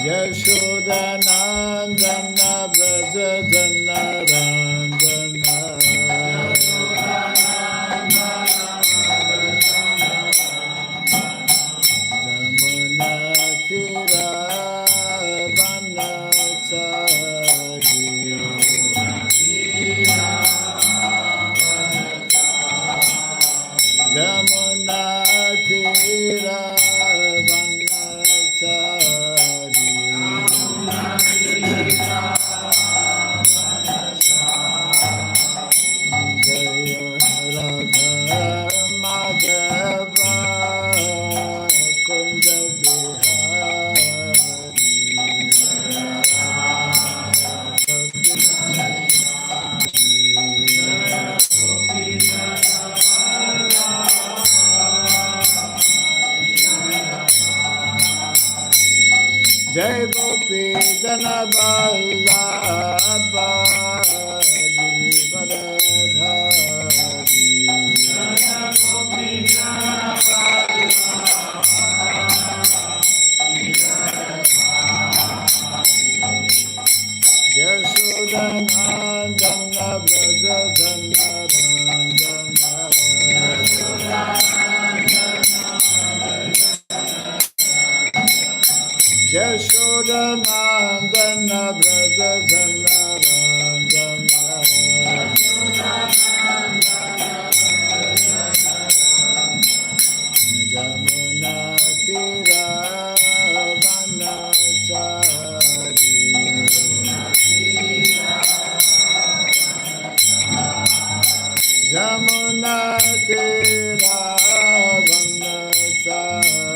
Yashodanandana Braja Janarandana Jamuna Tira Vanachari Jamuna Tira Vanachari Jaya Radha Madhava Kunda Bihari Jai Gopi Dhanaballabha Girivaradhari Yashodanandana Braja Janarandana Yashodanandana Braja Janarandana Jamuna Tira Vanachari Jamuna Tira Vanachari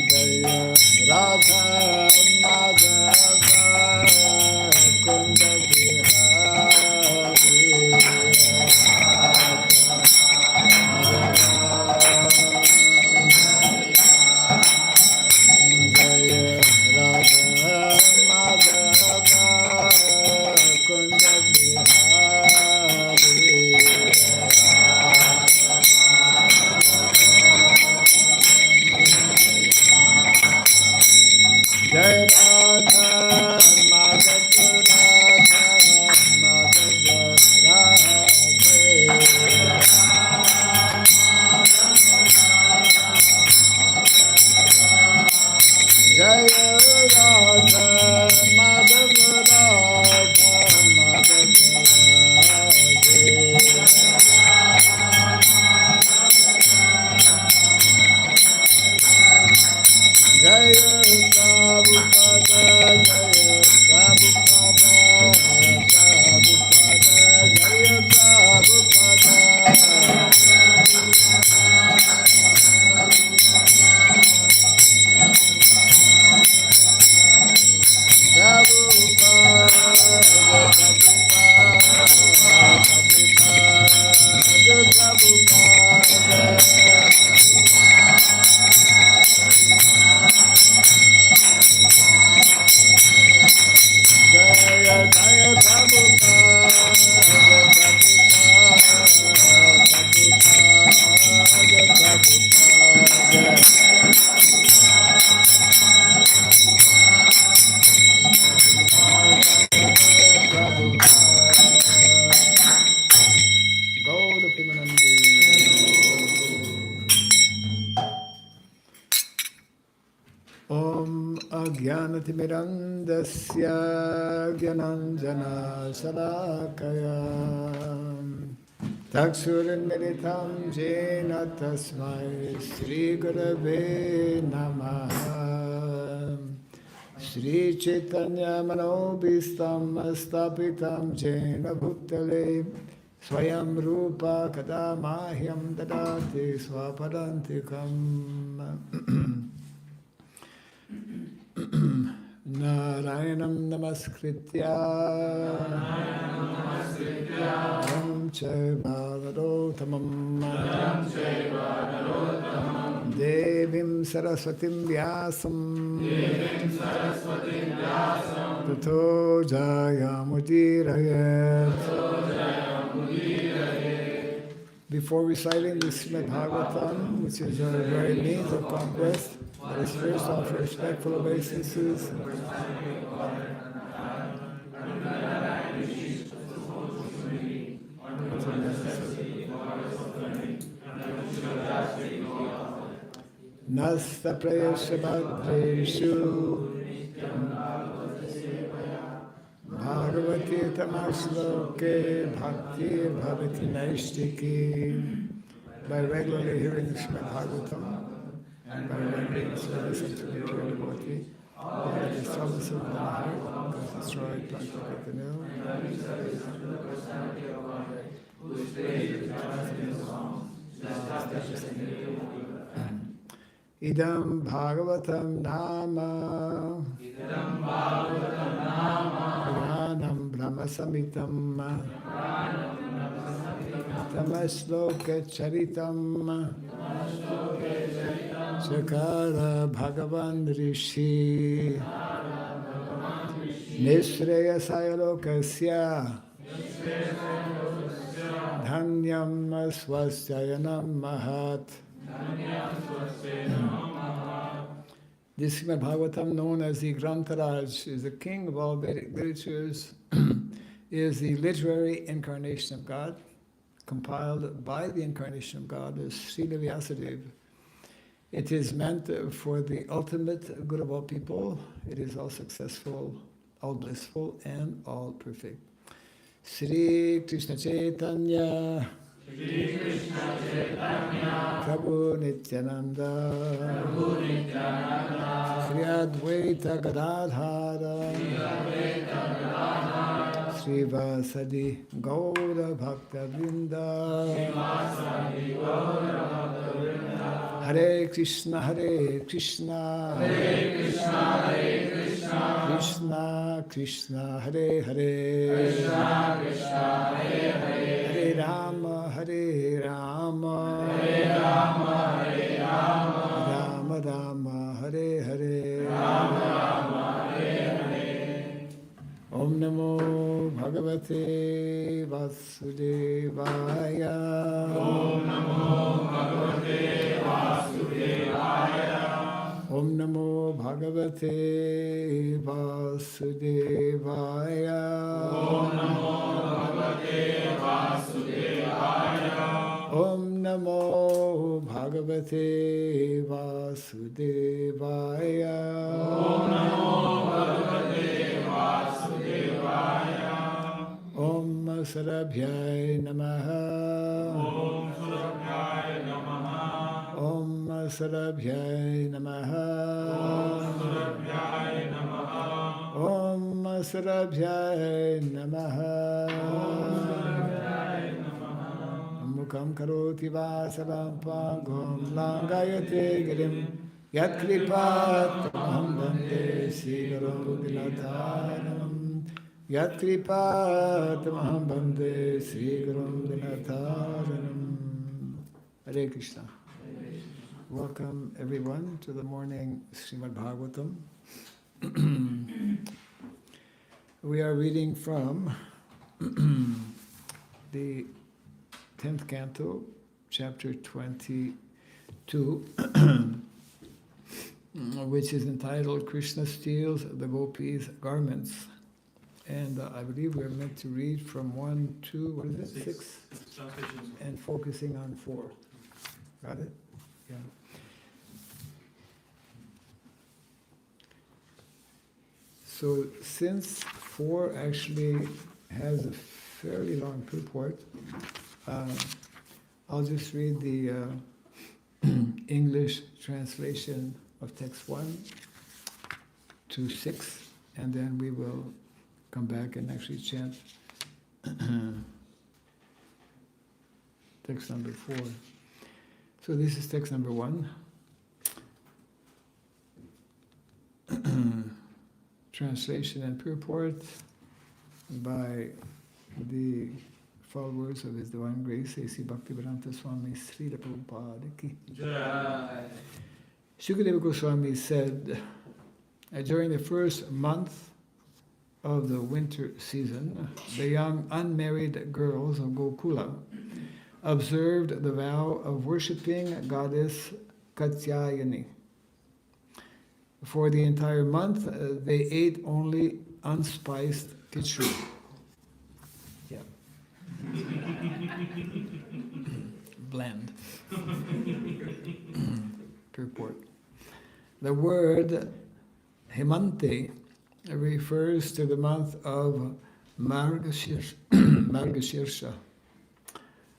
Jaya Radha Madhava Kunda Bihari Jaya Radha Madhava Kunda Bihari Jai Radha Madhava Radha Madhava Radhe Jaya Radha Madhava Radha Madhava Radhe Jaya Prabhupada Jaya Prabhupada Prabhupada Jaya Prabhupada Om Agyanatimirandasya Gyananjana Salakaya Taksurinmilitam Jena Tasmai Sri Gurave Namaha Sri Chaitanya Manobhistam Stapitam Jena Bhutale Swayam Rupa Kadamahyam Dadati Swapadantikam Narayanam Namaskritya Ram Chaiva Narotamam Devim Saraswatim Vyasam Tato Jayamudiraye Before reciting the Srimad Bhagavatam, which is our very means of conquest, let us first offer respectful obeisances. Nasta prayasya bhadreshu Bhagavati tamasloke bhakti bhavati naishtiki. By regularly hearing the Srimad Bhagavatam and by rendering the service unto the pure devotee, all that is troublesome in the heart becomes destroyed, plucked up at the mill. Idam Bhagavatam Nama Pranam Brahma Samitam Tamasloka Charitam Sakara Bhagavan Rishi Nisreya Sayalokasya Dhanyam Swastyayanam Mahat. This Srimad Bhagavatam, known as the Grantaraj, is the king of all Vedic literatures, is the literary incarnation of God, compiled by the incarnation of God as Srila Vyasadeva. It is meant for the ultimate good of all people. It is all successful, all blissful, and all perfect. Sri Krishna Chaitanya Prabhu Nityananda Sri Advaita Gadadhara Sri Vasadi Gaura Bhakta Vrinda Hare Krishna Hare Krishna Krishna Krishna Hare Hare Hare Rama Hare Rama Rama Rama Hare Hare Om Namo Bhagavate Vasudevaya Om Namo Bhagavate Vasudevaya Om Namo Bhagavate Vasudevaya Om Namo Bhagavate Vasudevaya Om Namo Bhagavate Vasudevaya Om Namo Bhagavate Vasudevaya Om Sarabhyai Namaha Om Sarabhyai Namaha Om Sarabhyai Namaha Om Sarabhyai Namaha Mukam Karoti Vasavam Pangam Langayate Girim Yat Kripat Tamaham Bande Srigaram Dinatharanam Yat Kripat Tamaham Bande Srigaram Dinatharanam. Hare Krishna. Welcome everyone to the morning Srimad Bhagavatam. We are reading from the 10th canto, chapter 22, which is entitled Krishna Steals the Gopis' Garments. And I believe we're meant to read from 1 to, what is it, 6? And focusing on 4. Got it? Yeah. So since 4 actually has a fairly long purport, I'll just read the English translation of text 1 to 6, and then we will come back and actually chant text number 4. So this is text number 1. Translation and purport by the followers of His Divine Grace, A.C. Bhaktivedanta Swami Srila Prabhupada Ki. Shukadeva Goswami said, during the first month of the winter season, the young unmarried girls of Gokula observed the vow of worshipping goddess Katyayani. For the entire month, they ate only unspiced khichdi. Yeah. Bland. Purport. The word Hemante refers to the month of Margashirsha,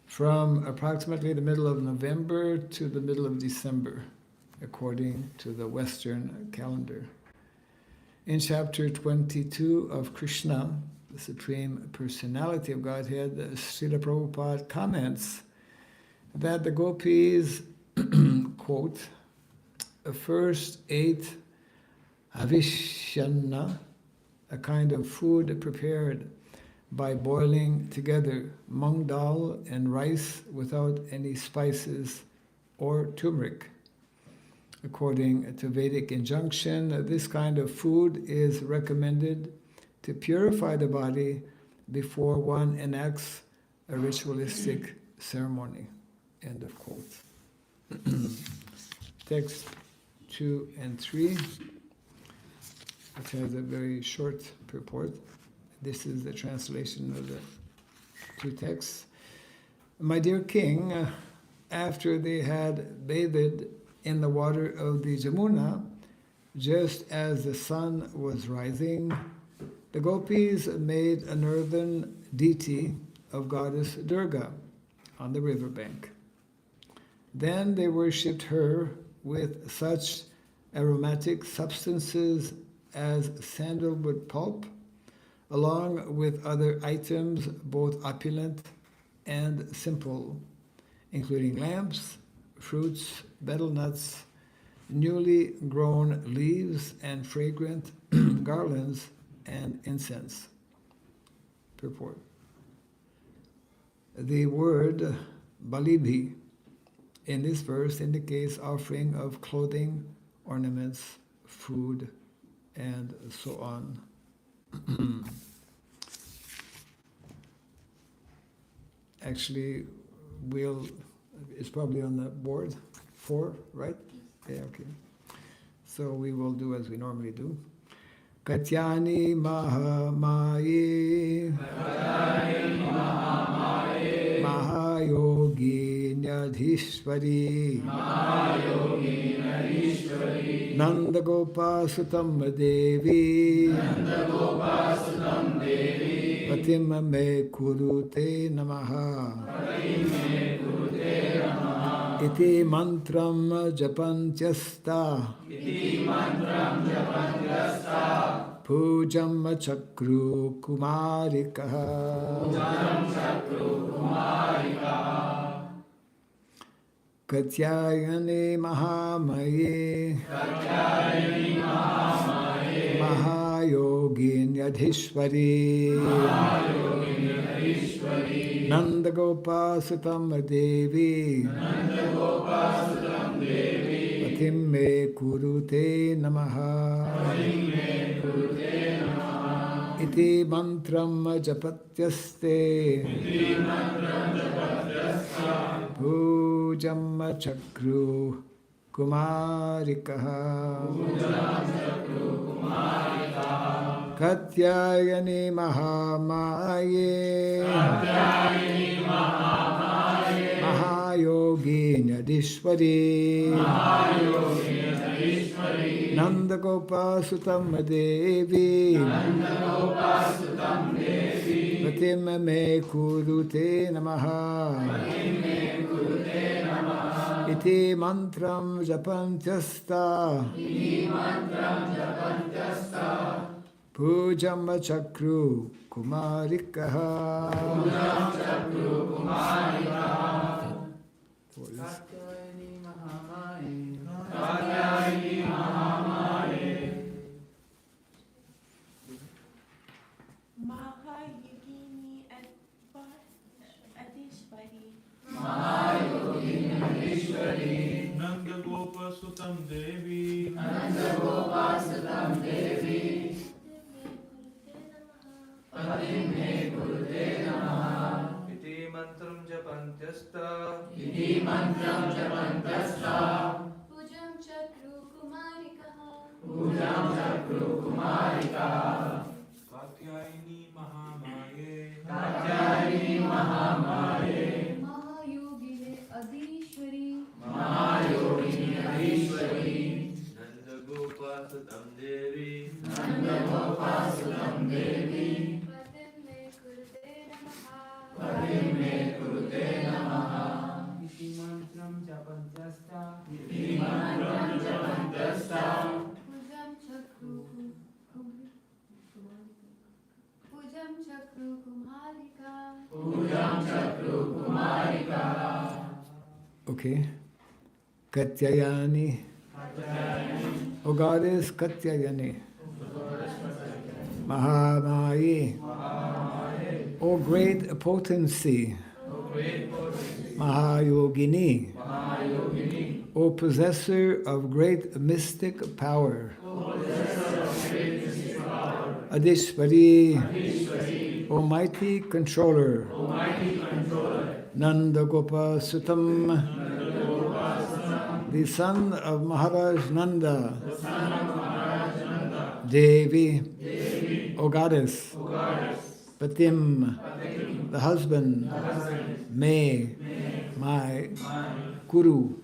from approximately the middle of November to the middle of December, according to the Western calendar. In chapter 22 of Krishna, the Supreme Personality of Godhead, Srila Prabhupada comments that the gopis, quote, first ate avishanna, a kind of food prepared by boiling together mung dal and rice without any spices or turmeric. According to Vedic injunction, this kind of food is recommended to purify the body before one enacts a ritualistic ceremony. End of quote. Text 2 and 3, which has a very short purport. This is the translation of the two texts. My dear king, after they had bathed in the water of the Jamuna, just as the sun was rising, the gopis made an earthen deity of goddess Durga on the riverbank. Then they worshipped her with such aromatic substances as sandalwood pulp, along with other items both opulent and simple, including lamps, fruits, betel nuts, newly grown leaves, and fragrant garlands and incense. Purport. The word balibhi in this verse indicates offering of clothing, ornaments, food, and so on. Actually, it's probably on the board, 4, right? Yeah, okay. So we will do as we normally do. Katyani Mahamaye Mahayogi Nyadhishwari Nanda Gopa Sutam Devi Patim Me Kurute Namaha Iti Mantram Japantyasta Pujam Chakru Kumarikaha Katyayani Mahamaye Mahayoginyadhishwari Nanda Gopa Sutam Devi Patim Me Kurute Namaha Iti Mantram Japatyaste Pujam Chakru Kumarikaha Katyayani Mahamaye Mahayoginyadhishwari Nanda Gopa Sutam Devi Patim Me Kurute Namaha Iti Mantram Japantyasta Pujam Chakru Kumarikaha Nanda Gopa Sutam Devi Patim Me Kurute Namaha Iti mantram japantasta Pujam Chakru Kumarikaha. Katyayani mahamaye Mahayogine Adishwari. nanda gopa sutam devi Padim me kurte namaha. Iti mantram japantasta Pujam Chakru Pujam Chakru Kumarika. Okay. Katyayani. O goddess Katyayani. Mahamayi. O great potency. Mahayogini. O possessor of great mystic power. Adishwari. O mighty controller. Nanda Gopa Sutam. The son of Maharaj Nanda. Devi. O goddess. Patim. The husband. May. My. Kuru.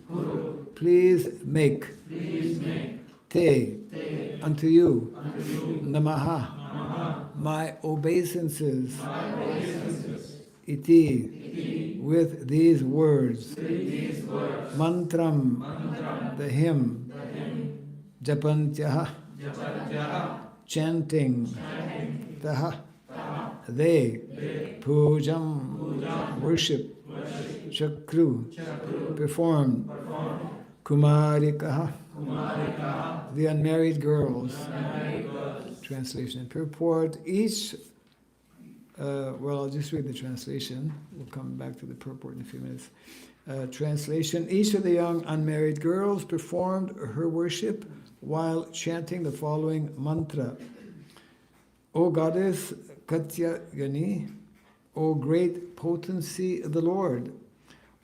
Please make. Te. Unto you. Namaha. My obeisances. Iti. With these words. Mantram. The hymn. Japantyaha. Chanting. Taha. They. Pujam. Worship. Chakru. Performed. Kumarikaha. The unmarried girls. Translation and purport. Each, I'll just read the translation. We'll come back to the purport in a few minutes. Translation. Each of the young unmarried girls performed her worship while chanting the following mantra. O goddess Katyayani, O great potency of the Lord,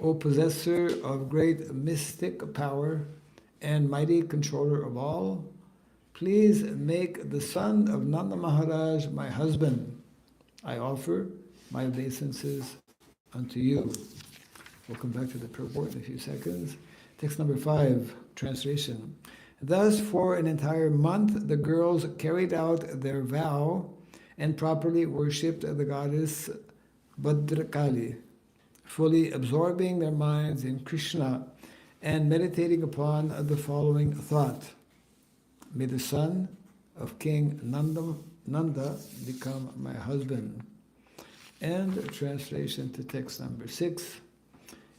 O possessor of great mystic power and mighty controller of all, please make the son of Nanda Maharaj my husband. I offer my obeisances unto you. We'll come back to the purport in a few seconds. Text number 5, translation. Thus, for an entire month, the girls carried out their vow and properly worshipped the goddess Bhadrakali, fully absorbing their minds in Krishna and meditating upon the following thought. May the son of King Nanda become my husband. And a translation to text number 6.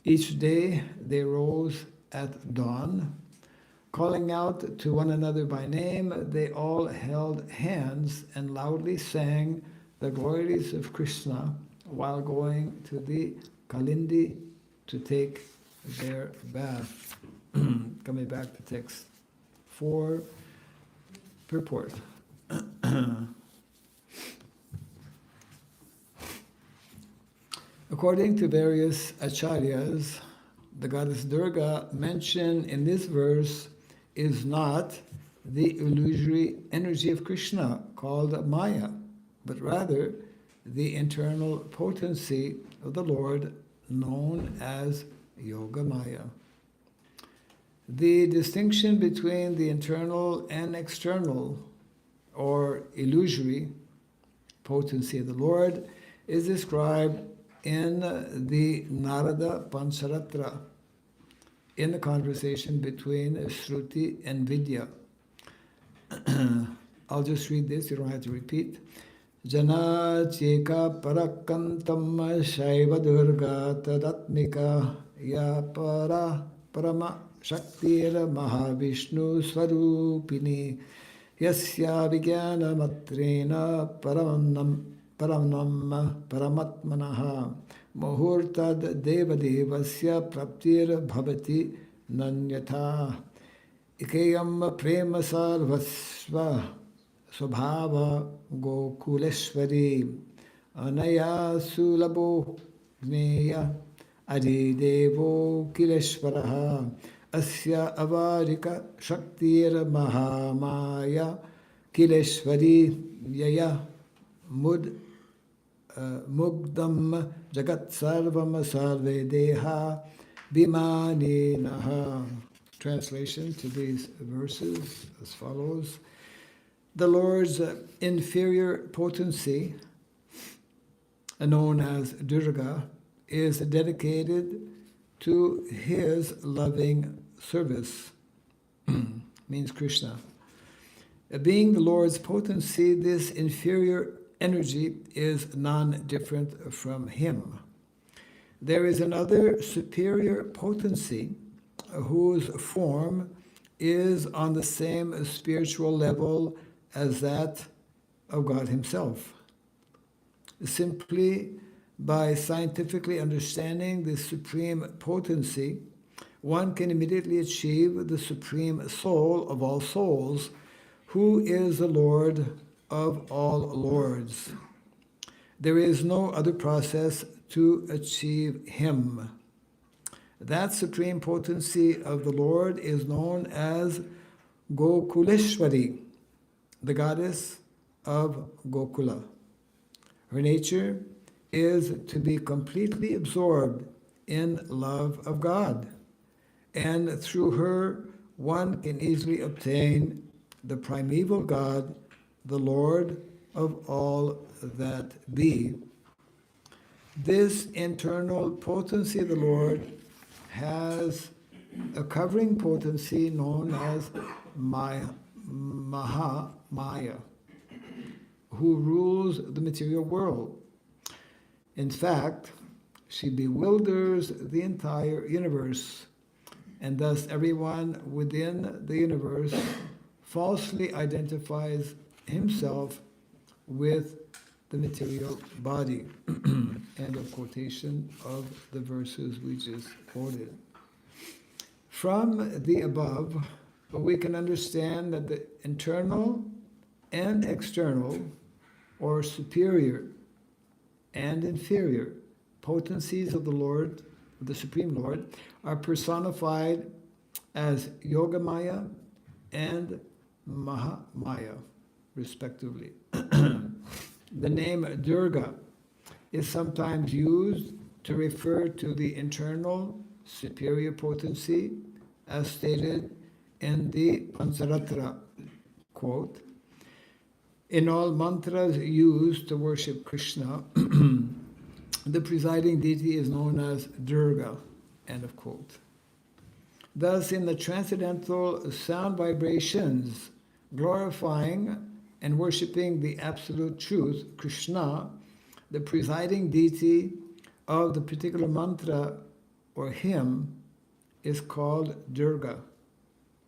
Each day they rose at dawn. Calling out to one another by name, they all held hands and loudly sang the glories of Krishna while going to the Kalindi to take their bath. Coming back to text 4, purport. According to various acharyas, the goddess Durga mentioned in this verse is not the illusory energy of Krishna called Maya, but rather the internal potency of the Lord known as Yoga Maya. The distinction between the internal and external or illusory potency of the Lord is described in the Narada Pancharatra, in the conversation between Shruti and Vidya. I'll just read this, you don't have to repeat. Jana cheka parakantam shaiva durga tadatmika ya para parama shaktir mahavishnu swarupini yasya vijnana matrena paramnam paramatmanaha muhurtad devadevasya praptir bhavati nanyatha ikeyam prema sarvasva swabhava gokuleshwari anaya sulabho Jneya Adidevo Kileshwaraha Asya Avarika Shaktir Mahamaya Kileshwari Yaya Mud Mugdam Jagat Sarvam Sarve Deha Bimani Naha. Translation to these verses as follows. The Lord's inferior potency, known as Durga, is dedicated to his loving service, means Krishna. Being the Lord's potency, this inferior energy is non-different from him. There is another superior potency whose form is on the same spiritual level as that of God himself. Simply by scientifically understanding the supreme potency, one can immediately achieve the supreme soul of all souls, who is the Lord of all lords. There is no other process to achieve him. That supreme potency of the Lord is known as Gokuleshwari, the goddess of Gokula. Her nature is to be completely absorbed in love of God, and through her one can easily obtain the primeval God, the Lord of all that be. This internal potency of the Lord has a covering potency known as Mahamaya, who rules the material world. In fact, she bewilders the entire universe, and thus everyone within the universe falsely identifies himself with the material body. End of quotation of the verses we just quoted. From the above, we can understand that the internal and external, or superior and inferior potencies of the Lord, the Supreme Lord, are personified as Yogamaya and Mahamaya, respectively. The name Durga is sometimes used to refer to the internal superior potency, as stated in the Pancharatra quote. In all mantras used to worship Krishna, the presiding deity is known as Durga, end of quote. Thus, in the transcendental sound vibrations glorifying and worshipping the absolute truth, Krishna, the presiding deity of the particular mantra or hymn, is called Durga.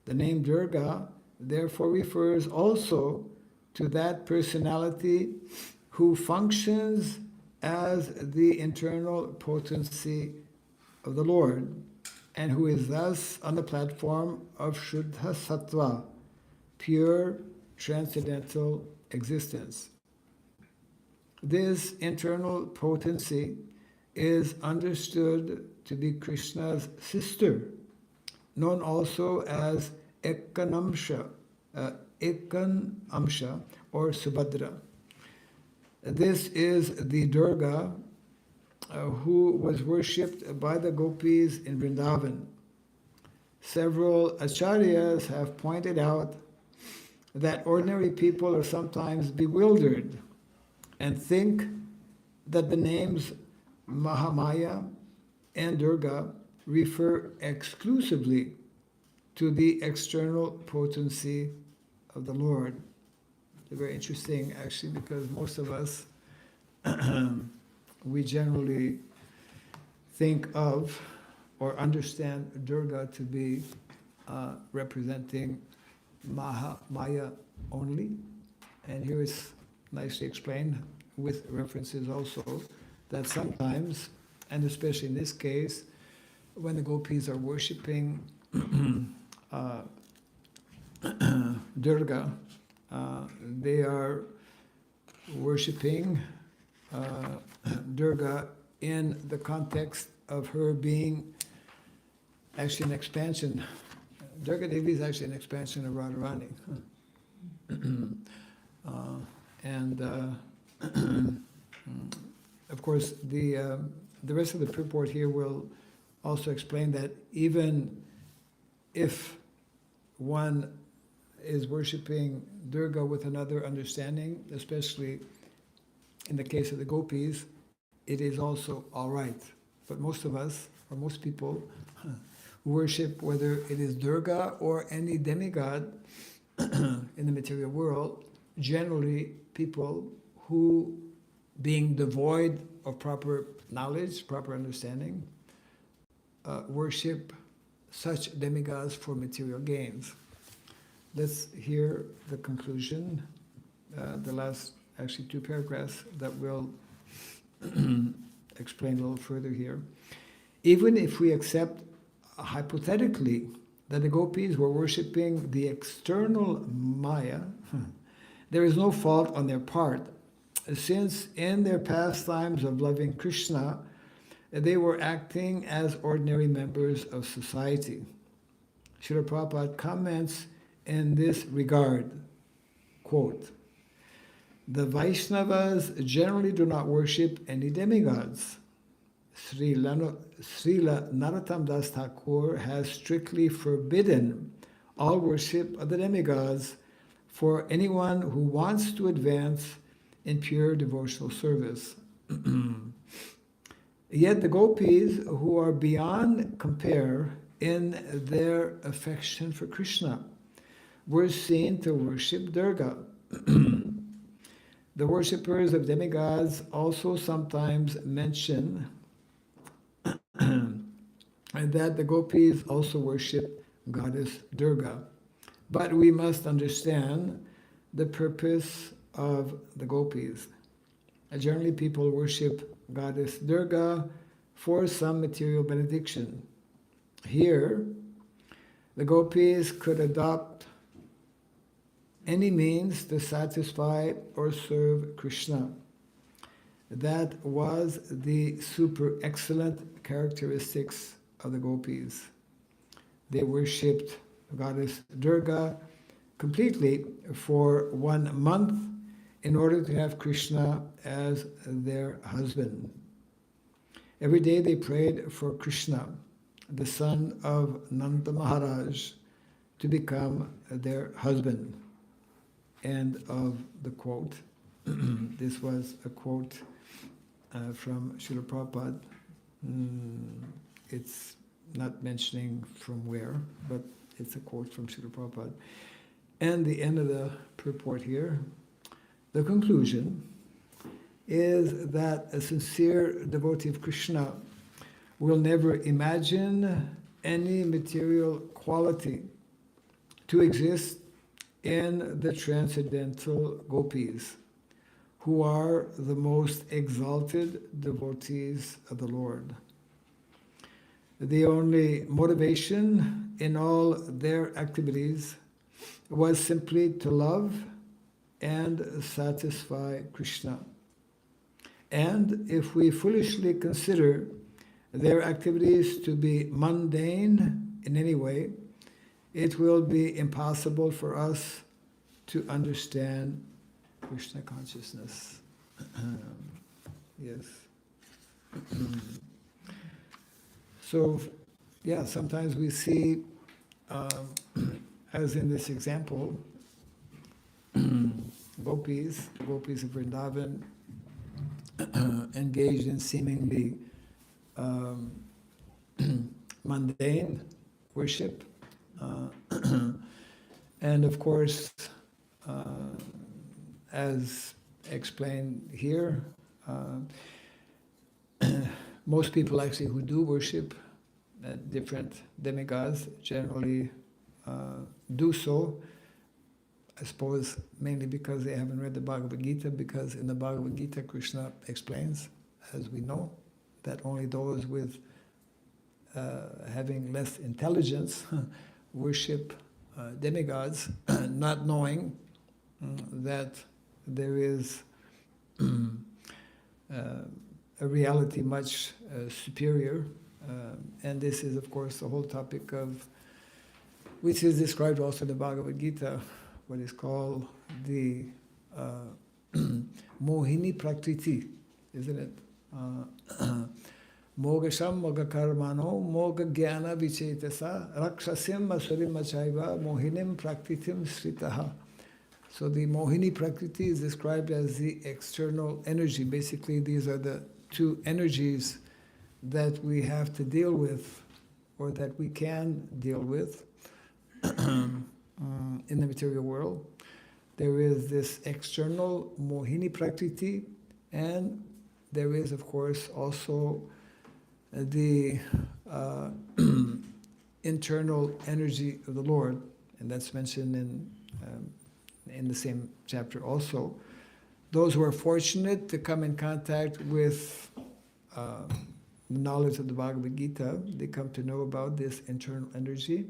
The name Durga therefore refers also to that personality who functions as the internal potency of the Lord, and who is thus on the platform of Shuddha Sattva, pure transcendental existence. This internal potency is understood to be Krishna's sister, known also as Ekanamsha or Subhadra. This is the Durga who was worshipped by the gopis in Vrindavan. Several acharyas have pointed out that ordinary people are sometimes bewildered and think that the names Mahamaya and Durga refer exclusively to the external potency of the Lord. It's very interesting, actually, because most of us, we generally think of or understand Durga to be representing Maya only. And here is nicely explained with references also that sometimes, and especially in this case, when the gopis are worshipping Durga, they are worshipping Durga in the context of her being actually an expansion. Durga Devi is actually an expansion of Radharani. Of course, the rest of the purport here will also explain that even if one is worshipping Durga with another understanding, especially in the case of the gopis, it is also all right. But most of us, or most people, who worship, whether it is Durga or any demigod in the material world, generally people who, being devoid of proper knowledge, proper understanding, worship such demigods for material gains. Let's hear the conclusion, the last actually two paragraphs that will explain a little further here. Even if we accept hypothetically that the gopis were worshipping the external Maya, there is no fault on their part, since in their pastimes of loving Krishna, they were acting as ordinary members of society. Srila Prabhupada comments in this regard, quote, "The Vaishnavas generally do not worship any demigods. Srila Narottam Das Thakur has strictly forbidden all worship of the demigods for anyone who wants to advance in pure devotional service." Yet the gopis, who are beyond compare in their affection for Krishna, were seen to worship Durga. The worshippers of demigods also sometimes mention that the gopis also worship goddess Durga. But we must understand the purpose of the gopis. Generally, people worship goddess Durga for some material benediction. Here, the gopis could adopt any means to satisfy or serve Krishna. That was the super excellent characteristics of the gopis. They worshipped goddess Durga completely for 1 month in order to have Krishna as their husband. Every day they prayed for Krishna, the son of Nanda Maharaj, to become their husband. End of the quote. This was a quote from Srila Prabhupada. It's not mentioning from where, but it's a quote from Srila Prabhupada. And the end of the purport here, the conclusion is that a sincere devotee of Krishna will never imagine any material quality to exist in the transcendental gopis, who are the most exalted devotees of the Lord. The only motivation in all their activities was simply to love and satisfy Krishna. And if we foolishly consider their activities to be mundane in any way, it will be impossible for us to understand Krishna consciousness. Yes. So, yeah, sometimes we see, as in this example, gopis of Vrindavan, engaged in seemingly mundane worship. And of course, as explained here, most people actually who do worship different demigods generally do so, I suppose mainly because they haven't read the Bhagavad Gita, because in the Bhagavad Gita Krishna explains, as we know, that only those with having less intelligence worship demigods, not knowing that there is a a reality much superior. And this is, of course, the whole topic of, which is described also in the Bhagavad Gita, what is called the Mohini Prakriti, isn't it? Mogasham Mogakarmano Moga Jnana Vichetasa Rakshasim Masurim Chaiva Mohinim Prakritim Sritaha. So the Mohini Prakriti is described as the external energy. Basically, these are the two energies that we have to deal with, or that we can deal with in the material world. There is this external Mohini Prakriti, and there is, of course, also the internal energy of the Lord, and that's mentioned in the same chapter also. Those who are fortunate to come in contact with the knowledge of the Bhagavad Gita, they come to know about this internal energy.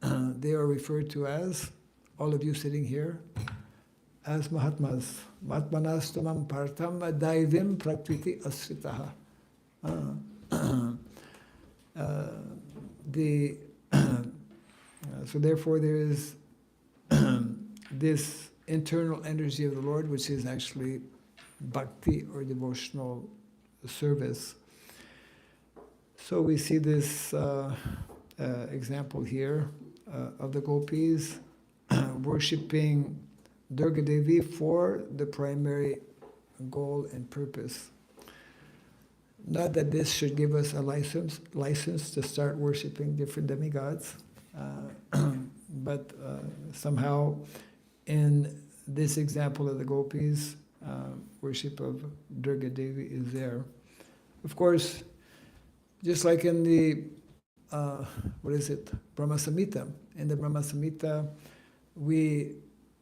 They are referred to as, all of you sitting here, as Mahatmas. Mahatmanastamam partam daivim prakriti asritaha. So therefore there is this internal energy of the Lord, which is actually bhakti or devotional service. So we see this example here of the gopis worshipping Durga Devi for the primary goal and purpose. Not that this should give us a license to start worshipping different demigods, but somehow in this example of the gopis, worship of Durga Devi is there. Of course, just like in the, Brahma Samhita. In the Brahma Samhita, we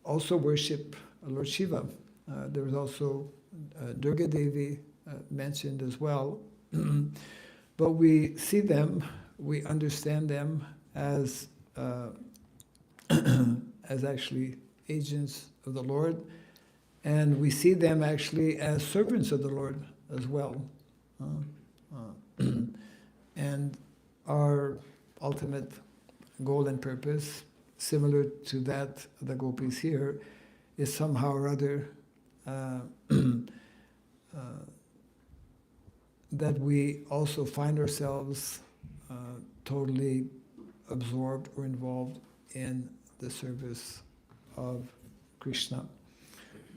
also worship Lord Shiva. There is also Durga Devi mentioned as well. But we see them, we understand them as actually agents of the Lord, and we see them actually as servants of the Lord as well. And our ultimate goal and purpose, similar to that of the gopis here, is somehow or other that we also find ourselves totally absorbed or involved in the service of Krishna.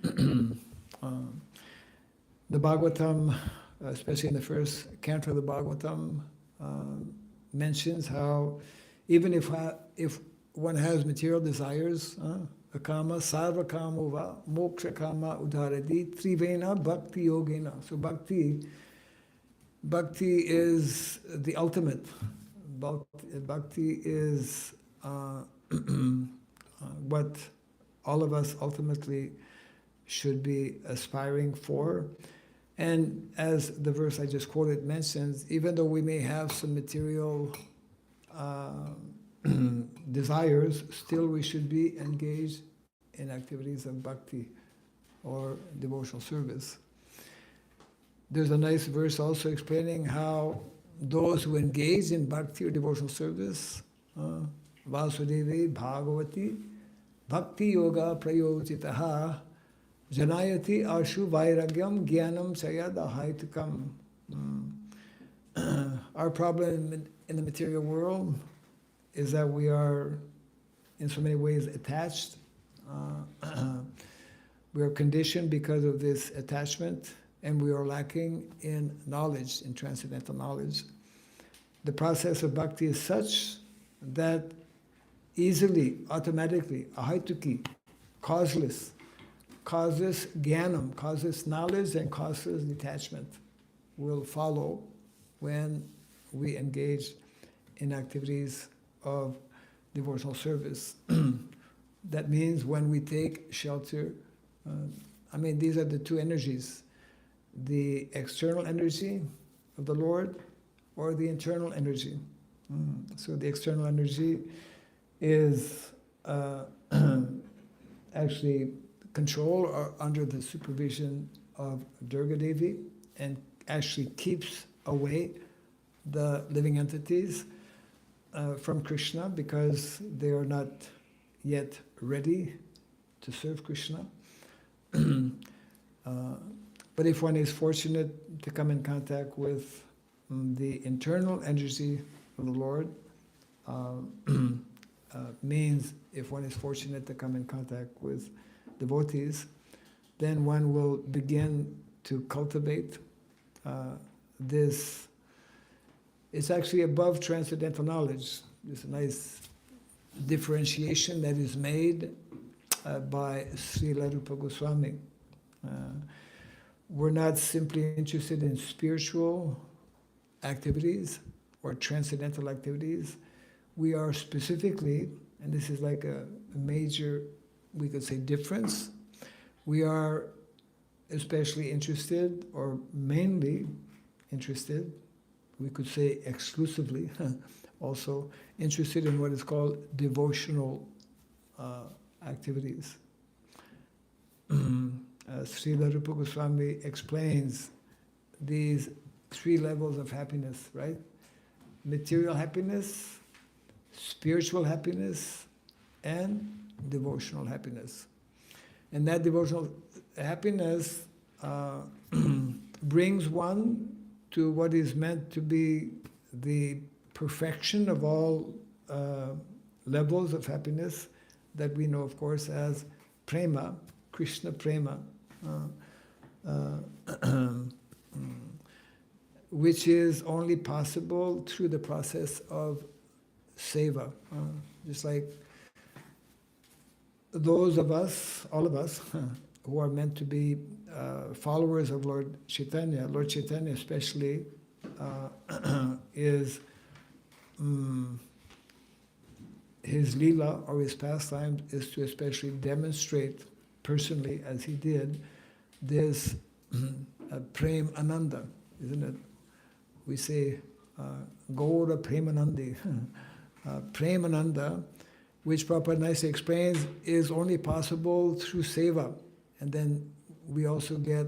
The Bhagavatam, especially in the first canto of the Bhagavatam, mentions how even if one has material desires, akama sarva kamova moksha kama udaradi trivena bhakti yogena. So bhakti is the ultimate. Bhakti is what all of us ultimately should be aspiring for. And as the verse I just quoted mentions, even though we may have some material desires, still we should be engaged in activities of bhakti or devotional service. There's a nice verse also explaining how those who engage in bhakti or devotional service, Vasudevi Bhagavati Bhakti Yoga Prayojitaha Janayati Ashu Vairagyam Jnanam Sayadahaitukam. Our problem in the material world is that we are in so many ways attached. We are conditioned because of this attachment, and we are lacking in knowledge, in transcendental knowledge. The process of bhakti is such that easily, automatically, ahaituki, causeless jnanam, causeless knowledge and causeless detachment will follow when we engage in activities of devotional service. That means when we take shelter, these are the two energies, the external energy of the Lord or the internal energy. So the external energy is actually control or under the supervision of Durga Devi, and actually keeps away the living entities from Krishna because they are not yet ready to serve Krishna. But if one is fortunate to come in contact with the internal energy of the Lord, means if one is fortunate to come in contact with devotees, then one will begin to cultivate this. It's actually above transcendental knowledge. There's a nice differentiation that is made by Srila Rupa Goswami. We're not simply interested in spiritual activities or transcendental activities. We are specifically, and this is like a major, we could say, difference, we are especially interested, or mainly interested, we could say exclusively, also interested in what is called devotional activities. Srila Rupa Goswami explains these 3 levels of happiness, right? Material happiness, spiritual happiness, and devotional happiness. And that devotional happiness brings one to what is meant to be the perfection of all levels of happiness that we know, of course, as prema, Krishna prema, which is only possible through the process of seva. Just like those of us, all of us, who are meant to be followers of Lord Chaitanya especially, is his lila or his pastime is to especially demonstrate personally, as he did, this prem ananda, isn't it? We say Gaura Premanandi. Premananda, which Prabhupada nicely explains, is only possible through seva. And then we also get,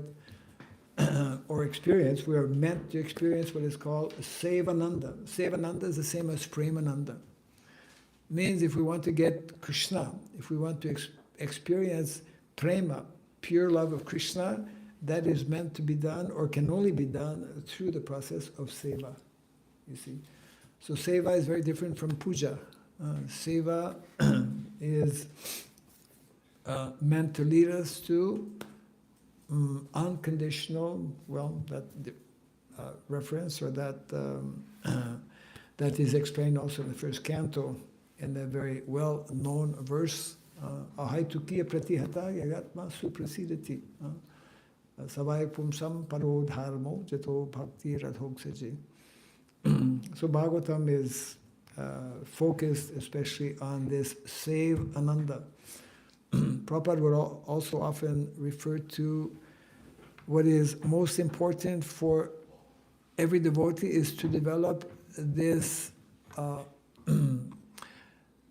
or experience, we are meant to experience what is called Sevananda. Sevananda is the same as Premananda. Means if we want to get Krishna, if we want to experience prema, pure love of Krishna, that is meant to be done or can only be done through the process of seva, you see. So seva is very different from puja. Seva is meant to lead us to unconditional, well, that reference or that that is explained also in the first canto in the very well-known verse, Ahaitukiya pratihata yagatma suprasidati savai pumsam parodharmo jato bhakti radhoksaji. So Bhagavatam is focused especially on this save ananda. Prabhupada would also often refer to what is most important for every devotee is to develop this,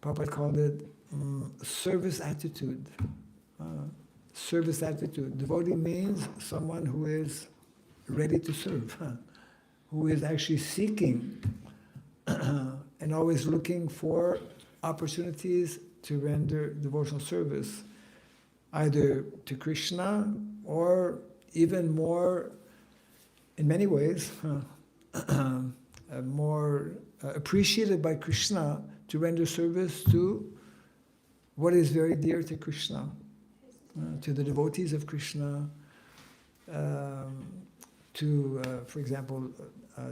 Prabhupada called it service attitude. Service attitude. Devotee means someone who is ready to serve, who is actually seeking and always looking for opportunities to render devotional service, either to Krishna or even more, in many ways, more appreciated by Krishna to render service to what is very dear to Krishna, to the devotees of Krishna, to, for example,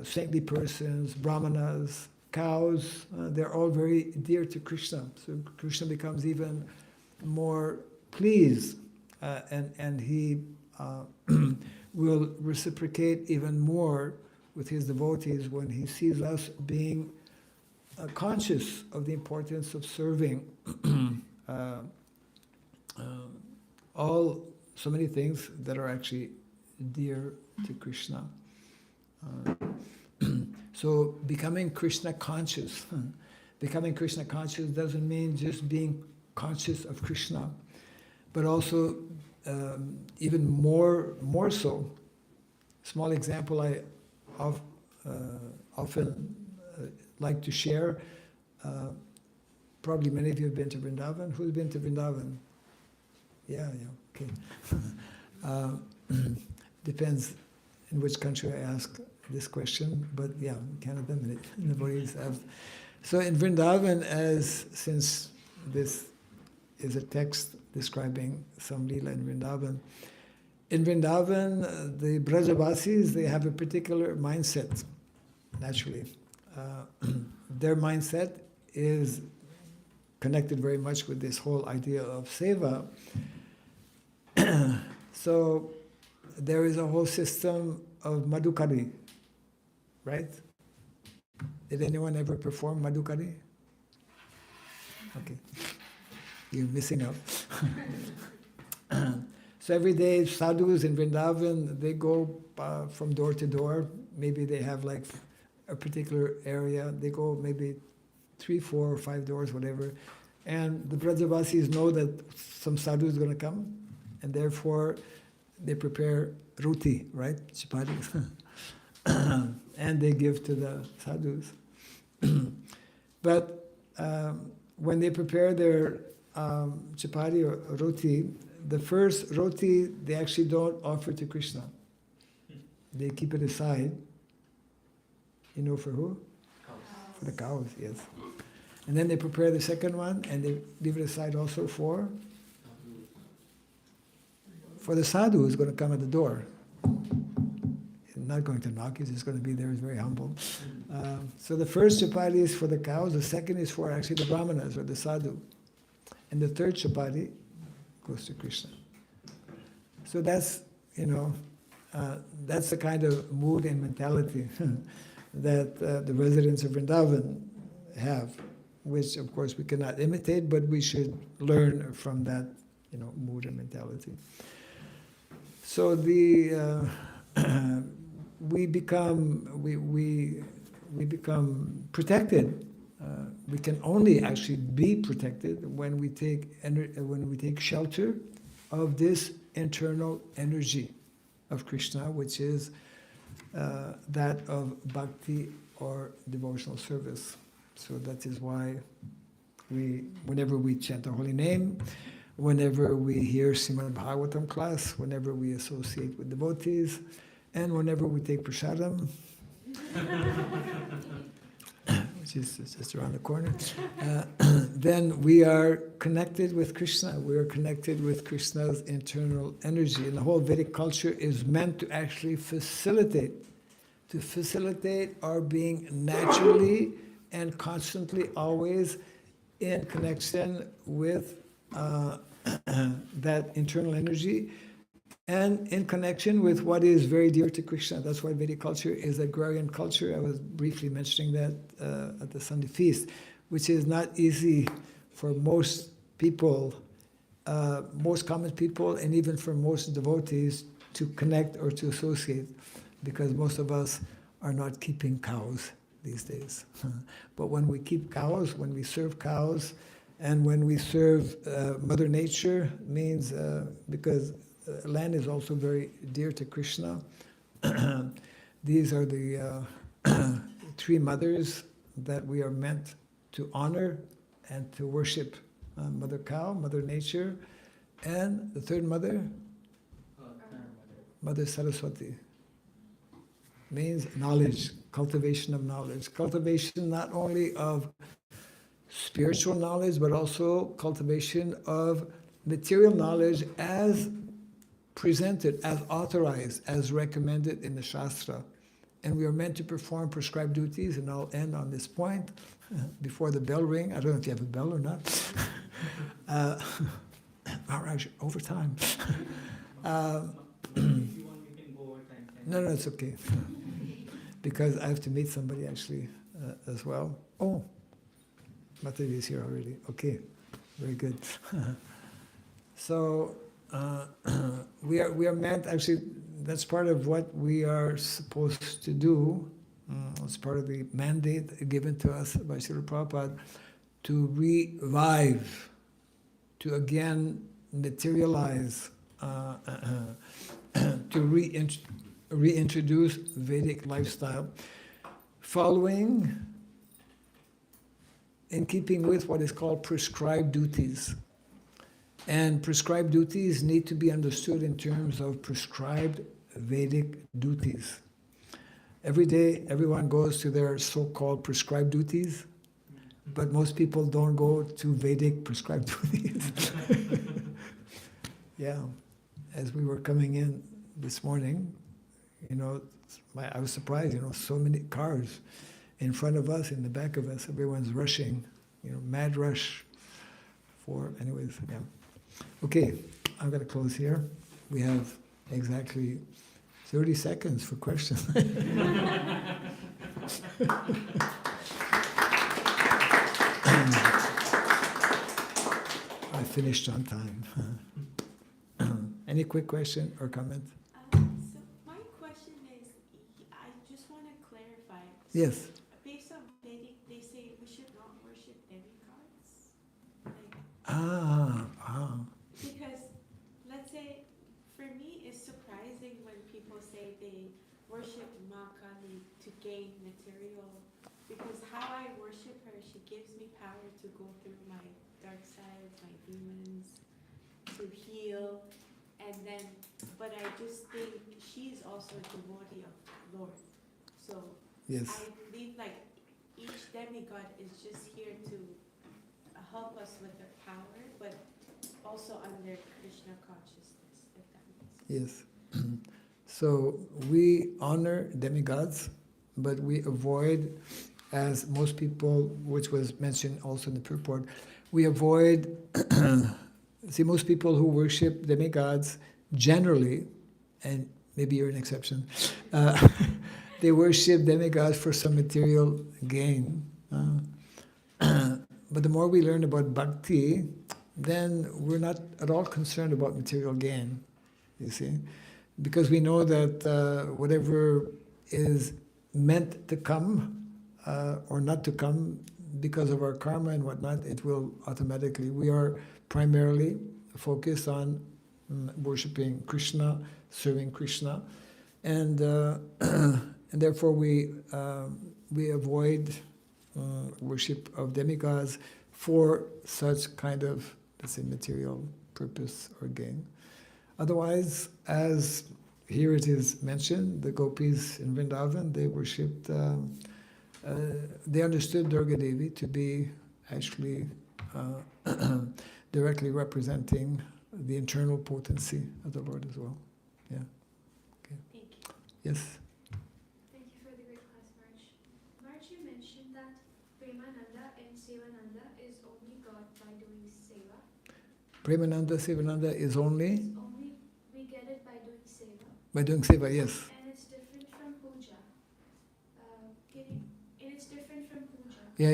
saintly persons, brahmanas, cows, they're all very dear to Krishna. So Krishna becomes even more pleased and he will reciprocate even more with his devotees when he sees us being conscious of the importance of serving so many things that are actually dear to Krishna. So becoming Krishna conscious. Becoming Krishna conscious doesn't mean just being conscious of Krishna, but also even more so, small example I of, often like to share. Probably many of you have been to Vrindavan. Who's been to Vrindavan? Yeah, okay. Depends in which country I ask this question, but yeah, Canada, the Buddhists have. So in Vrindavan, since this is a text describing some Leela in Vrindavan, the Brajavasis, they have a particular mindset, naturally. Their mindset is connected very much with this whole idea of seva. So there is a whole system of madhukari, right? Did anyone ever perform madhukari? Okay, you're missing out. So every day, sadhus in Vrindavan, they go from door to door. Maybe they have like a particular area. They go maybe 3, 4, or 5 doors, whatever. And the Brajavasis know that some sadhu is going to come, and therefore they prepare ruti, right? Chapati. And they give to the sadhus. But when they prepare their chapati or roti, the first roti they actually don't offer to Krishna. They keep it aside. You know for who? Cows. For the cows, yes. And then they prepare the second one and they leave it aside also for the sadhu who's going to come at the door. He's not going to knock, he's just going to be there, he's very humble. So the first chapati is for the cows, the second is for actually the brahmanas or the sadhu. And the third chapati goes to Krishna. So that's, that's the kind of mood and mentality that the residents of Vrindavan have, which of course we cannot imitate, but we should learn from that, mood and mentality. So we become protected. We can only actually be protected when we take shelter of this internal energy of Krishna, which is that of bhakti or devotional service. So that is why whenever we chant the holy name, whenever we hear Srimad Bhagavatam class, whenever we associate with devotees, and whenever we take prasadam, which is just around the corner, then we are connected with Krishna. We are connected with Krishna's internal energy. And the whole Vedic culture is meant to actually facilitate our being naturally and constantly always in connection with that internal energy and in connection with what is very dear to Krishna. That's why Vedic culture is agrarian culture. I was briefly mentioning that at the Sunday feast, which is not easy for most people, most common people, and even for most devotees to connect or to associate, because most of us are not keeping cows these days. But when we keep cows, when we serve cows, and when we serve Mother Nature, means because land is also very dear to Krishna. These are the 3 mothers that we are meant to honor and to worship. Mother Cow, Mother Nature, and the third mother, Mother Saraswati. Means knowledge, cultivation of knowledge. Cultivation not only of spiritual knowledge, but also cultivation of material knowledge as presented, as authorized, as recommended in the Shastra. And we are meant to perform prescribed duties, and I'll end on this point before the bell ring. I don't know if you have a bell or not. Maharaj, overtime. If you want, we can go over time. No, it's okay. Because I have to meet somebody actually as well. Oh, Mataji is here already. Okay, very good. So we are meant, actually, that's part of what we are supposed to do. It's part of the mandate given to us by Srila Prabhupada to revive, to again materialize, to reintroduce Vedic lifestyle, following in keeping with what is called prescribed duties. And prescribed duties need to be understood in terms of prescribed Vedic duties. Every day, everyone goes to their so-called prescribed duties, but most people don't go to Vedic prescribed duties. Yeah, as we were coming in this morning, I was surprised, so many cars in front of us, in the back of us, everyone's rushing, mad rush anyways, yeah. Okay, I'm going to close here. We have exactly 30 seconds for questions. I finished on time. Any quick question or comment? So my question is, I just want to clarify. Yes. Based on Vedic, they say we should not worship demigods. Because, let's say, for me, it's surprising when people say they worship Ma Kali to gain material. Because how I worship her, she gives me power to go through my dark sides, my demons, to heal. And then, but I just think she's also a devotee of Lord. So Yes. I believe like each demigod is just here to help us with their power, but also under Krishna consciousness, if that makes sense. Yes. So we honor demigods, but we avoid, as most people, which was mentioned also in the purport, we avoid, see, most people who worship demigods generally, and maybe you're an exception, they worship demigods for some material gain. But the more we learn about Bhakti, then we're not at all concerned about material gain, you see? Because we know that whatever is meant to come or not to come because of our karma and whatnot, it will automatically. We are primarily focused on worshipping Krishna, serving Krishna, and therefore we avoid worship of demigods for such kind of, let's say, material purpose or gain. Otherwise, as here it is mentioned, the gopis in Vrindavan, they worshipped, they understood Durga Devi to be actually directly representing the internal potency of the Lord as well. Yeah. Okay. Thank you. Yes. Thank you for the great class, Maharaj. Maharaj, you mentioned that Premananda and Sevananda is only got by doing seva. Premananda, Sivananda is only Only we get it by doing seva. by doing seva, yes. And it's different from puja. And it's different from puja. Yeah.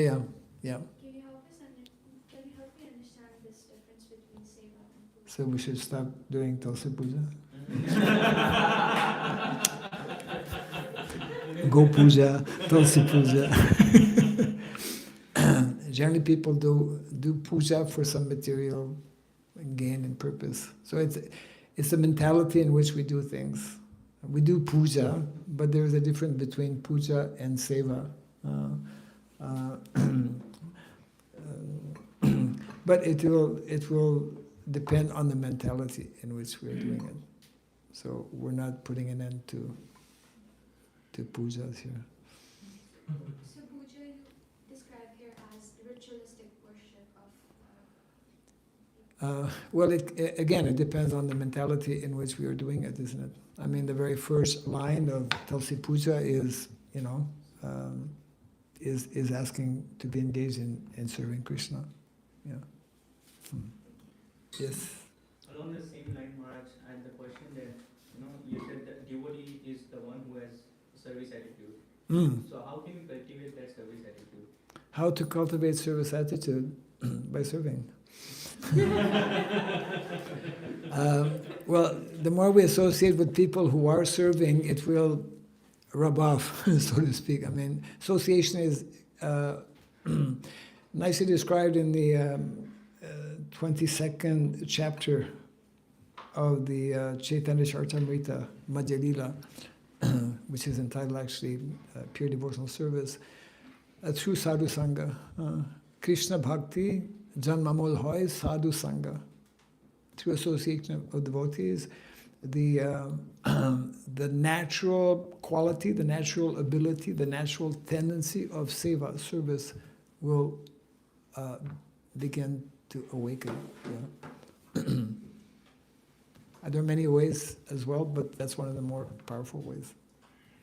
Can you help us can you help me understand this difference between seva and puja? So we should stop doing Tulsi Puja. Go Puja, Tulsi Puja. Generally people do puja for some material gain and purpose. So it's the mentality in which we do things. We do puja, but there is a difference between puja and seva. But it will depend on the mentality in which we are doing it. So we're not putting an end to pujas here. So puja you describe here as ritualistic worship of Well, it depends on the mentality in which we are doing it, isn't it? I mean, the very first line of Tulsi Puja is, is asking to be engaged in serving Krishna. Yeah. Yes. Along the same line, Maharaj, I had the question that, you said that devotee is the one who has service attitude. So how can you cultivate that service attitude? How to cultivate service attitude? By serving. Well, the more we associate with people who are serving, it will rub off, so to speak. I mean, association is nicely described in the 22nd chapter of the Chaitanya Charitamrita, Madhya Lila. which is entitled actually Pure Devotional Service, through Sadhu Sangha. Krishna Bhakti Janmamol Hoy Sadhu Sangha. Through association of devotees, the natural quality, the natural ability, the natural tendency of seva, service, will begin to awaken. Yeah. There are many ways as well, but that's one of the more powerful ways.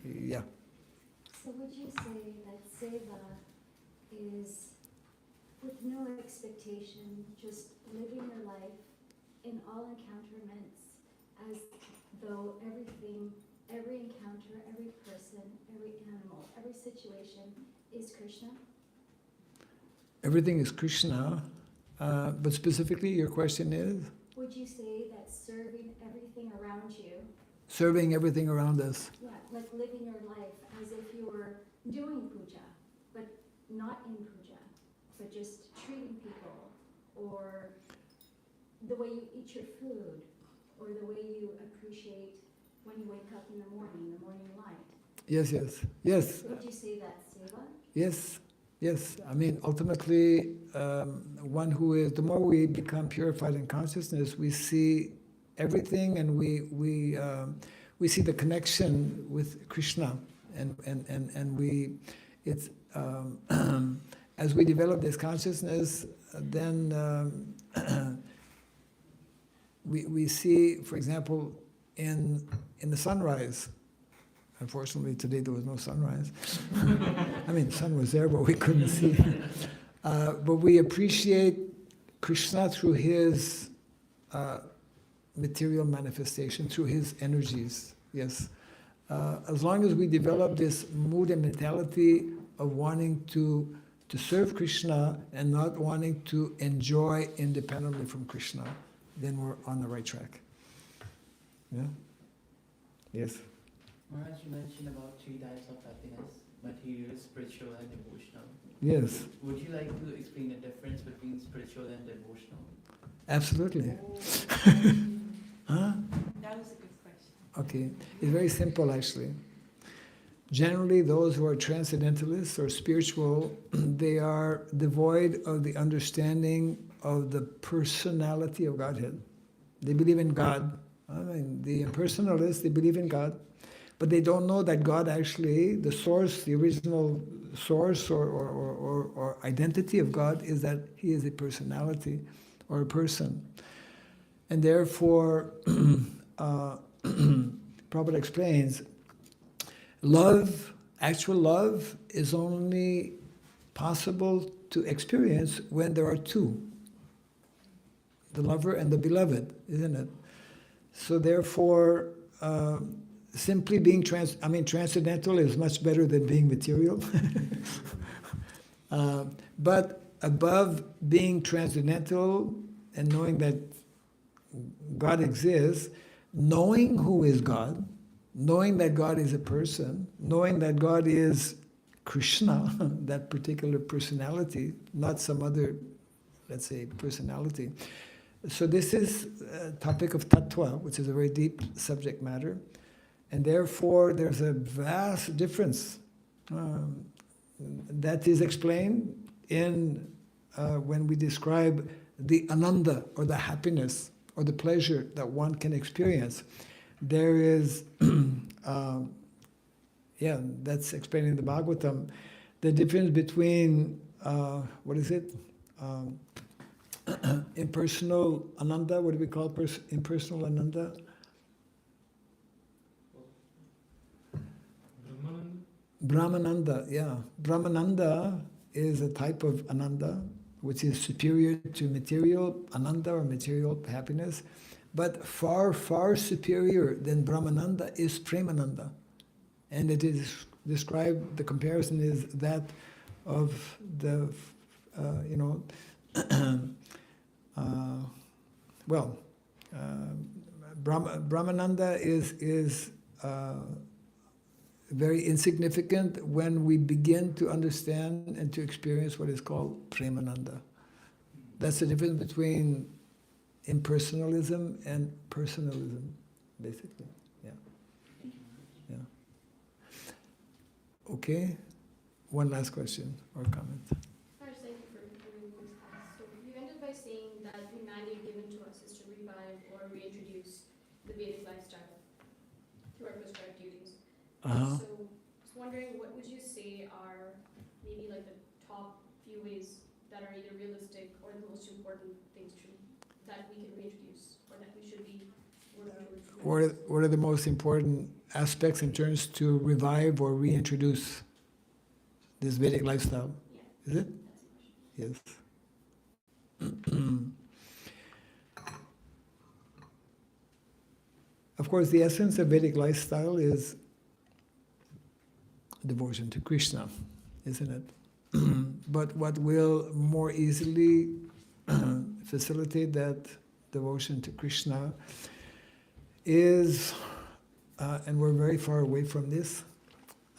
Yeah. So would you say that seva is with no expectation, just living your life in all encounterments as though everything, every encounter, every person, every animal, every situation is Krishna? Everything is Krishna, but specifically your question is? Would you say that serving everything around you, Serving everything around us. yeah, like living your life as if you were doing puja, but not in puja, but just treating people, or the way you eat your food, or the way you appreciate when you wake up in the morning light. Yes, yes, yes. Would you say that's seva? Yes, yes. I mean, ultimately, one who is, the more we become purified in consciousness, we see everything, and we see the connection with Krishna, and we, it's as we develop this consciousness, then we see, for example, in the sunrise. Unfortunately, today there was no sunrise. I mean, the sun was there, but we couldn't see. But we appreciate Krishna through his material manifestation, through his energies, yes. As long as we develop this mood and mentality of wanting to serve Krishna and not wanting to enjoy independently from Krishna, then we're on the right track. Yeah? Yes? Maharaj, you mentioned about 3 types of happiness: material, spiritual, and devotional. Yes, Would you like to explain the difference between spiritual and devotional? absolutely. Huh? That was a good question. Okay, it's very simple actually. Generally, those who are transcendentalists or spiritual, they are devoid of the understanding of the personality of Godhead. They believe in God. I mean, the impersonalists, they believe in God, but they don't know that God actually, the source, the original source or identity of God is that he is a personality or a person. And therefore, Prabhupada explains, love, actual love, is only possible to experience when there are two, the lover and the beloved, isn't it? So therefore, simply being transcendental is much better than being material. But above being transcendental and knowing that God exists, knowing who is God, knowing that God is a person, knowing that God is Krishna, that particular personality, not some other, let's say, personality. So this is a topic of tattva, which is a very deep subject matter. And therefore, there's a vast difference that is explained in when we describe the ananda, or the happiness, or the pleasure that one can experience. There is, that's explained in the Bhagavatam, the difference between, impersonal ananda, what do we call impersonal ananda? Brahmananda, yeah. Brahmananda is a type of ananda which is superior to material ananda or material happiness, but far, far superior than Brahmananda is Premananda. And it is described, the comparison is that of the, Brahmananda is very insignificant when we begin to understand and to experience what is called Premananda. That's the difference between impersonalism and personalism, basically. Yeah. Yeah. Okay? One last question or comment. Maharaj, thank you for giving this class. So you ended by saying that the mandate given to us is to revive or reintroduce the Vedic lifestyle through our prescribed duties. Uh-huh. So I was wondering, what would you say are maybe like the top few ways that are either realistic or the most important things that we can reintroduce or that we should be working towards? What are the most important aspects in terms to revive or reintroduce this Vedic lifestyle? Yeah, Is it? that's the question. Yes. Of course, the essence of Vedic lifestyle is devotion to Krishna, isn't it? But what will more easily facilitate that devotion to Krishna is, and we're very far away from this,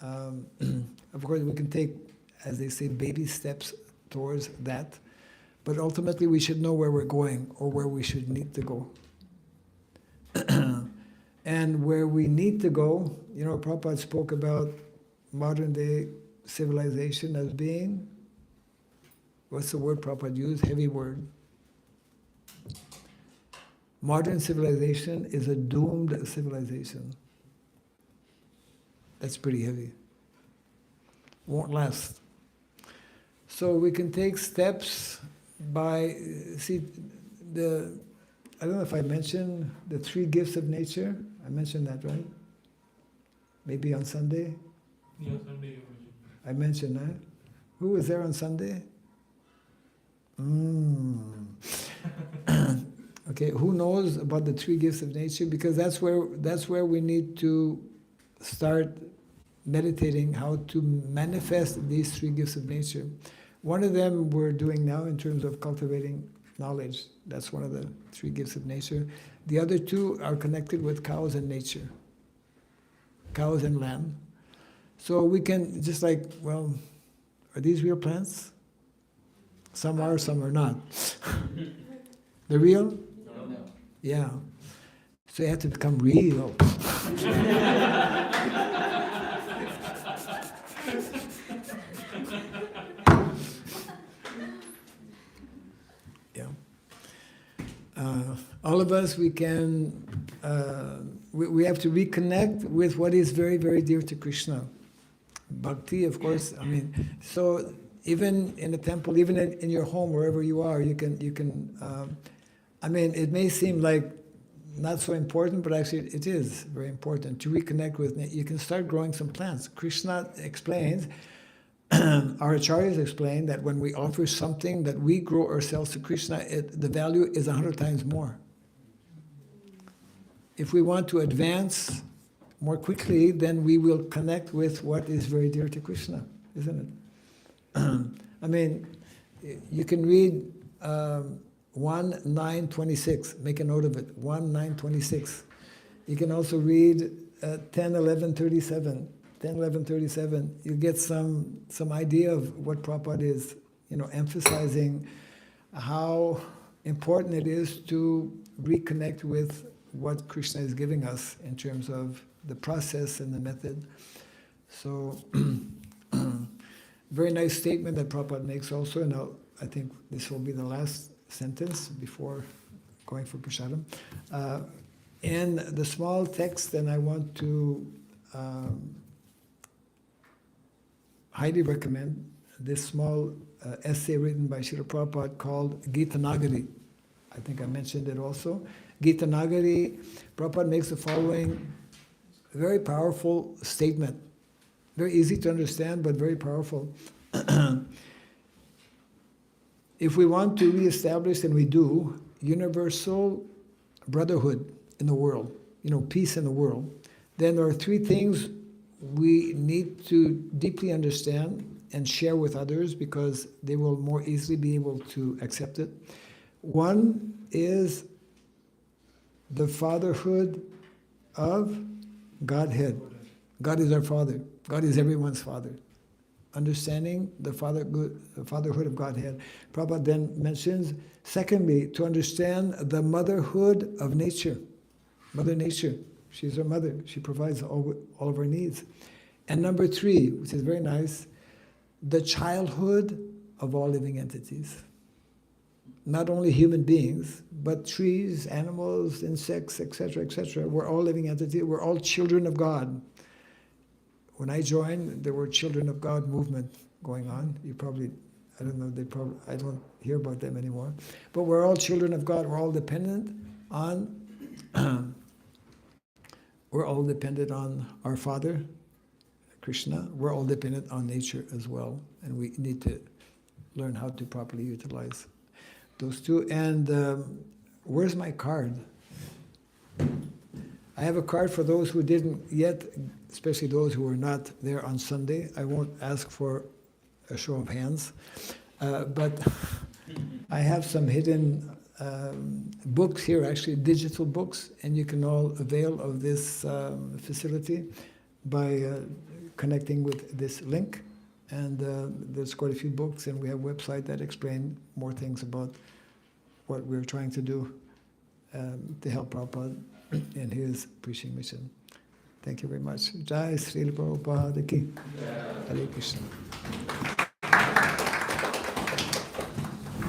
of course we can take, as they say, baby steps towards that, but ultimately we should know where we're going or where we should need to go. And where we need to go, you know, Prabhupada spoke about modern day civilization as being, what's the word Prabhupada used? Heavy word. Modern civilization is a doomed civilization. That's pretty heavy. Won't last. So we can take steps by, see, I don't know if I mentioned the 3 gifts of nature. I mentioned that, right? Maybe on Sunday? Yeah, Sunday you mentioned. I mentioned that. Who was there on Sunday? Okay, who knows about the 3 gifts of nature? Because that's where we need to start meditating how to manifest these 3 gifts of nature. One of them we're doing now in terms of cultivating knowledge. That's one of the 3 gifts of nature. The other 2 are connected with cows and nature. Cows and land. So we can just like, well, are these real plants? Some are, some are not. They're real? No. Yeah. So you have to become real. Yeah. All of us, we can, we have to reconnect with what is very, very dear to Krishna. Bhakti, of course, I mean, so even in a temple, even in your home, wherever you are, you can I mean, it may seem like not so important, but actually it is very important to reconnect with nature. You can start growing some plants. Krishna explains, our acharyas explain that when we offer something that we grow ourselves to Krishna, the value is 100 times more. If we want to advance more quickly, then we will connect with what is very dear to Krishna, isn't it? I mean, you can read 1:9:26. Make a note of it. 1:9:26. You can also read 10:11:37. 10:11:37. You get some idea of what Prabhupada is, you know, emphasizing how important it is to reconnect with what Krishna is giving us in terms of the process and the method. So, very nice statement that Prabhupada makes also, and I think this will be the last sentence before going for prasadam. In the small text, and I want to highly recommend this small essay written by Srila Prabhupada called Gita Nagari. I think I mentioned it also. Gita Nagari, Prabhupada makes the following very powerful statement. Very easy to understand, but very powerful. If we want to reestablish, and we do, universal brotherhood in the world, you know, peace in the world, then there are 3 things we need to deeply understand and share with others because they will more easily be able to accept it. One is the fatherhood of Godhead. God is our Father. God is everyone's Father. Understanding the fatherhood of Godhead. Prabhupada then mentions, secondly, to understand the motherhood of nature. Mother Nature. She's our mother. She provides all of our needs. And number 3, which is very nice, the childhood of all living entities. Not only human beings, but trees, animals, insects, etc., etc. We're all living entities. We're all children of God. When I joined, there were Children of God movement going on. You probably, I don't know, I don't hear about them anymore. But we're all children of God. We're all dependent on, we're all dependent on our Father, Krishna. We're all dependent on nature as well. And we need to learn how to properly utilize those two. And where's my card? I have a card for those who didn't yet, especially those who were not there on Sunday. I won't ask for a show of hands, but I have some hidden books here, actually digital books, and you can all avail of this facility by connecting with this link. And there's quite a few books, and we have a website that explain more things about what we're trying to do to help Prabhupada in his preaching mission. Thank you very much. Jai Srila Prabhupada Ki. Hare Krishna.